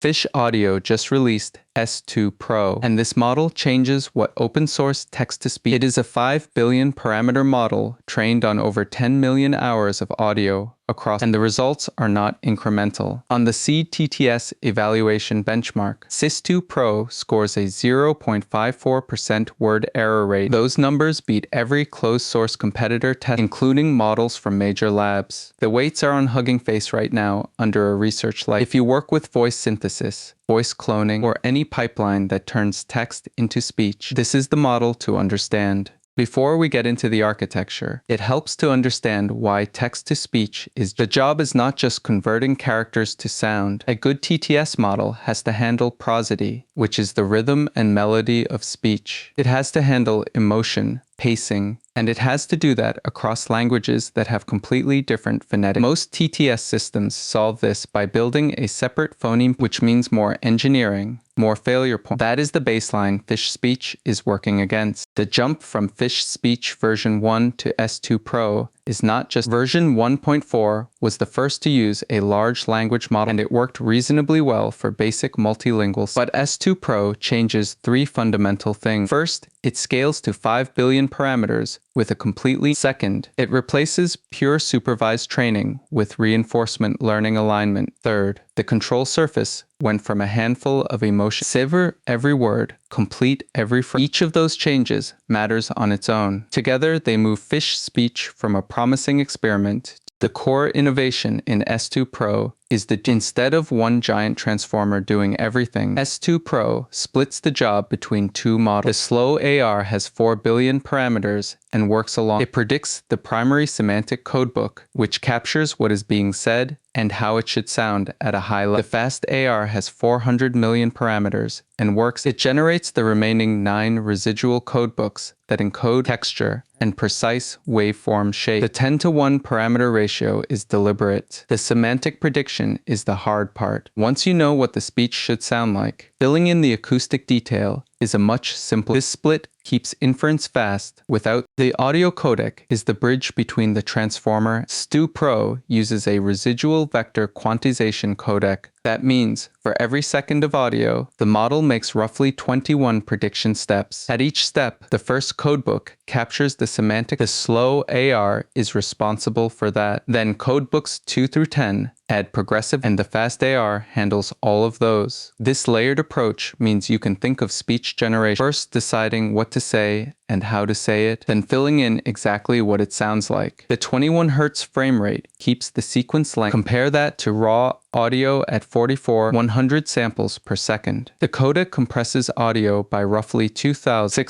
Fish Audio just released S2 Pro, and this model changes what open source text-to-speech. It is a 5 billion parameter model trained on over 10 million hours of audio across, and the results are not incremental. On the CTTS evaluation benchmark, S2 Pro scores a 0.54% word error rate. Those numbers beat every closed-source competitor test, including models from major labs. The weights are on Hugging Face right now under a research light. If you work with voice synthesis, voice cloning, or any pipeline that turns text into speech, this is the model to understand. Before we get into the architecture, it helps to understand why text-to-speech is. The job is not just converting characters to sound. A good TTS model has to handle prosody, which is the rhythm and melody of speech. It has to handle emotion, pacing, and it has to do that across languages that have completely different phonetics. Most TTS systems solve this by building a separate phoneme, which means more engineering, more failure points. That is the baseline Fish Speech is working against. The jump from Fish Speech version 1 to S2 Pro is not just version 1.4 was the first to use a large language model, and it worked reasonably well for basic multilingual. But S2 Pro changes three fundamental things. First, it scales to 5 billion parameters with a completely. Second, it replaces pure supervised training with reinforcement learning alignment. Third, the control surface went from a handful of emotions. Savor every word, complete every phrase. Each of those changes matters on its own. Together, they move Fish Speech from a promising experiment. The core innovation in S2 Pro is that instead of one giant transformer doing everything, S2 Pro splits the job between two models. The slow AR has 4 billion parameters and works along. It predicts the primary semantic codebook, which captures what is being said and how it should sound at a high level. The fast AR has 400 million parameters and works. It generates the remaining 9 residual codebooks that encode texture and precise waveform shape. The 10-to-1 parameter ratio is deliberate. The semantic prediction is the hard part. Once you know what the speech should sound like, filling in the acoustic detail is a much simpler. This split keeps inference fast without. The audio codec is the bridge between the transformer. S2 Pro uses a residual vector quantization codec. That means for every second of audio, the model makes roughly 21 prediction steps. At each step, the first codebook captures the semantic. The slow AR is responsible for that. Then codebooks 2 through 10 add progressive, and the fast AR handles all of those. This layered approach means you can think of speech generation, first deciding what to say and how to say it, then filling in exactly what it sounds like. The 21 Hz frame rate keeps the sequence length. Compare that to raw audio at 100 samples per second. The codec compresses audio by roughly 2,000.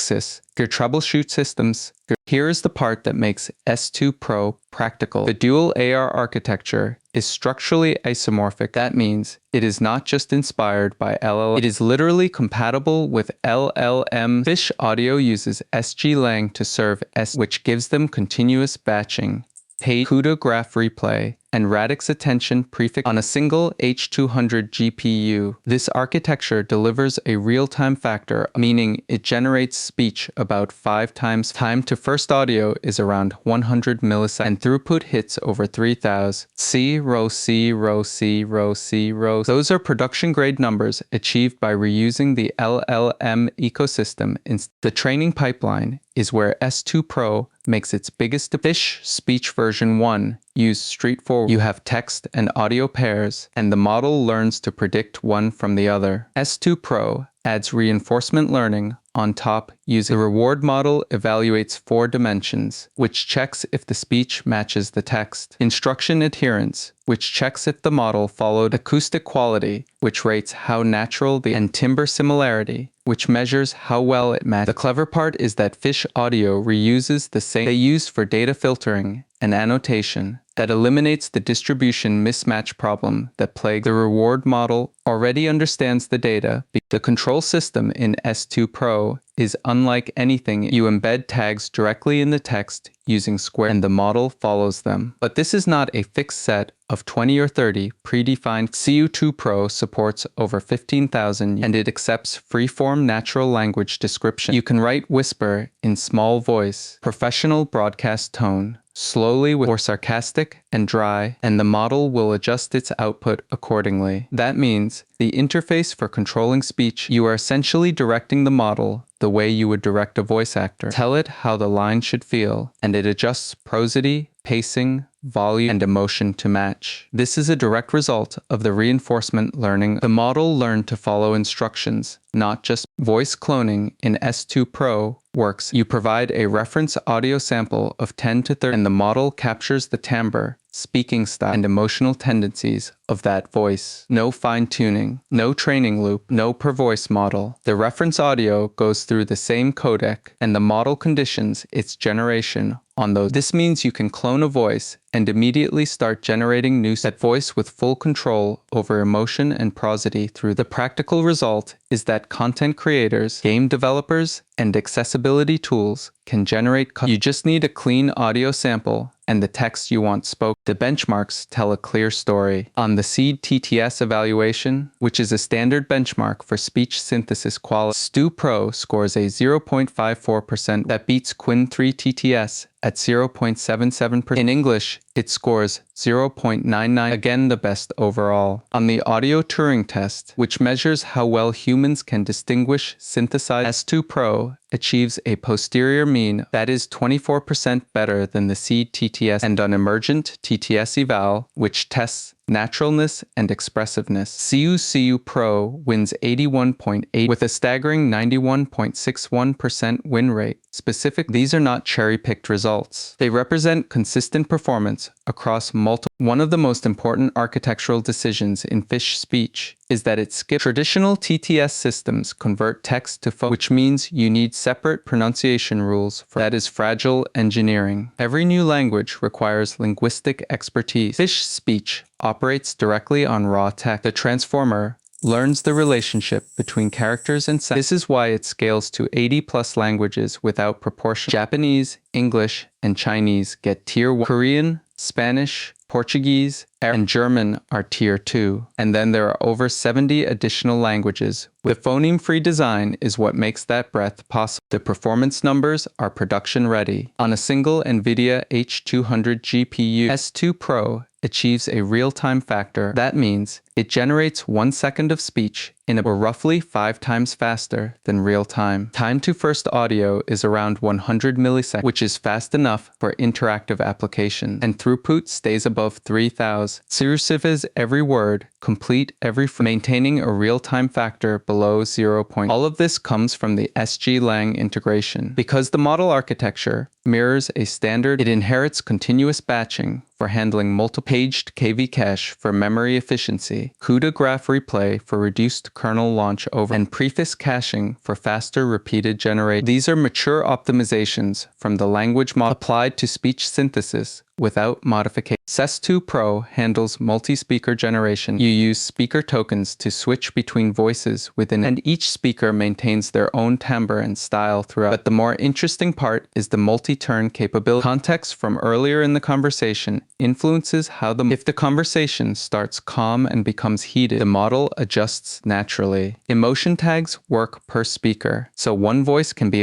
Your troubleshoot systems. Here is the part that makes S2 Pro practical. The dual AR architecture is structurally isomorphic. That means it is not just inspired by LLM. It is literally compatible with LLM. Fish Audio uses SGLang to serve S, which gives them continuous batching, paid CUDA graph replay, and radix attention prefix on a single H200 GPU. This architecture delivers a real-time factor, meaning it generates speech about 5 times. Time to first audio is around 100 milliseconds, and throughput hits over 3,000. Those are production-grade numbers achieved by reusing the LLM ecosystem. The training pipeline is where S2 Pro makes its biggest. Fish Speech version 1 use straightforward. You have text and audio pairs, and the model learns to predict one from the other. S2 Pro adds reinforcement learning on top using the reward model evaluates 4 dimensions, which checks if the speech matches the text. Instruction adherence, which checks if the model followed. Acoustic quality, which rates how natural the. And timbre similarity, which measures how well it matches. The clever part is that Fish Audio reuses the same they use for data filtering and annotation. That eliminates the distribution mismatch problem that plagues the reward model. Already understands the data. The control system in S2 Pro is unlike anything. You embed tags directly in the text using square, and the model follows them. But this is not a fixed set of 20 or 30 predefined. SU2 Pro supports over 15,000, and it accepts freeform natural language description. You can write whisper in small voice, professional broadcast tone, slowly or sarcastic and dry, and the model will adjust its output accordingly. That means the interface for controlling speech. You are essentially directing the model the way you would direct a voice actor. Tell it how the line should feel, and it adjusts prosody, pacing, volume, and emotion to match. This is a direct result of the reinforcement learning. The model learned to follow instructions, not just voice cloning in S2 Pro works. You provide a reference audio sample of 10 to 30, and the model captures the timbre, speaking style, and emotional tendencies of that voice. No fine-tuning, no training loop, no per voice model. The reference audio goes through the same codec, and the model conditions its generation on those. This means you can clone a voice and immediately start generating that voice with full control over emotion and prosody through. The practical result is that content creators, game developers, and accessibility tools can generate. You just need a clean audio sample and the text you want spoken. The benchmarks tell a clear story. On the SEED TTS evaluation, which is a standard benchmark for speech synthesis quality, S2 Pro scores a 0.54% that beats Quinn 3 TTS at 0.77%. In English, it scores 0.99, again the best overall. On the audio Turing test, which measures how well humans can distinguish synthesized, S2 Pro achieves a posterior mean that is 24% better than the SEED TTS, and on emergent TTS eval, which tests naturalness and expressiveness, CU Pro wins 81.8 with a staggering 91.61% win rate. These are not cherry-picked results. They represent consistent performance across multiple. One of the most important architectural decisions in fish speech is that it skips traditional TTS systems convert text to phone, which means you need separate pronunciation rules for that is fragile engineering. Every new language requires linguistic expertise. Fish speech operates directly on raw text. The transformer learns the relationship between characters and sounds. This is why it scales to 80+ languages without proportion. Japanese, English, and Chinese get Tier 1. Korean, Spanish, Portuguese, and German are Tier 2. And then there are over 70 additional languages. The phoneme-free design is what makes that breadth possible. The performance numbers are production ready. On a single NVIDIA H200 GPU, S2 Pro achieves a real-time factor. That means it generates 1 second of speech in or roughly 5 times faster than real-time. Time to first audio is around 100 milliseconds, which is fast enough for interactive application, and throughput stays above 3000. Cirrusivas every word, complete every maintaining a real-time factor below 0. All of this comes from the SG-Lang integration. Because the model architecture mirrors a standard, it inherits continuous batching for handling multi-paged KV cache for memory efficiency, CUDA graph replay for reduced kernel launch over, and preface caching for faster repeated generation. These are mature optimizations from the language model applied to speech synthesis without modification. S2 Pro handles multi-speaker generation. You use speaker tokens to switch between voices within, and each speaker maintains their own timbre and style throughout. But the more interesting part is the multi-turn capability. Context from earlier in the conversation influences how if the conversation starts calm and becomes heated, the model adjusts naturally. Emotion tags work per speaker, so one voice can be